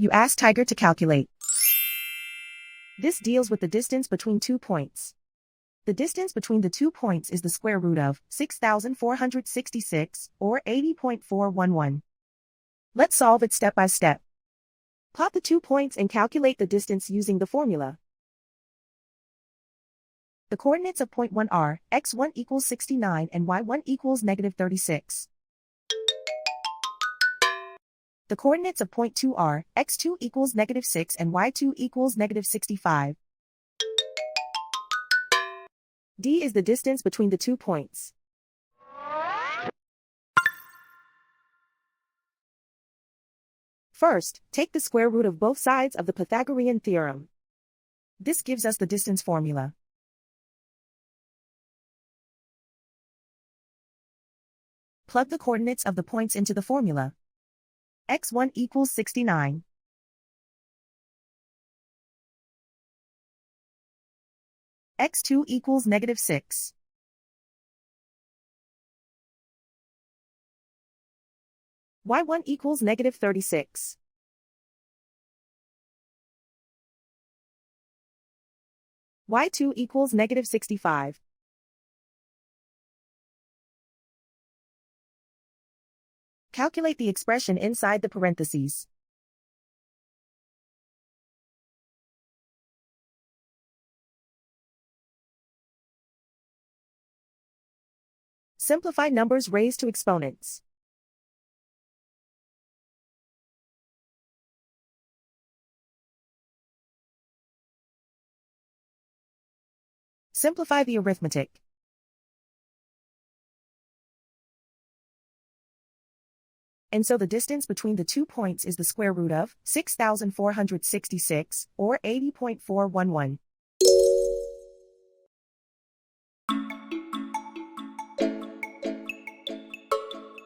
You ask Tiger to calculate. This deals with the distance between 2 points. The distance between the 2 points is the square root of 6,466, or 80.411. Let's solve it step by step. Plot the 2 points and calculate the distance using the formula. The coordinates of point 1 are x1 equals 69 and y1 equals -36. The coordinates of point 2 are x2 equals -6 and y2 equals -65. D is the distance between the 2 points. First, take the square root of both sides of the Pythagorean theorem. This gives us the distance formula. Plug the coordinates of the points into the formula. x1 equals 69. x2 equals -6. y1 equals -36. y2 equals -65. Calculate the expression inside the parentheses. Simplify numbers raised to exponents. Simplify the arithmetic. And so the distance between the 2 points is the square root of 6,466, or 80.411.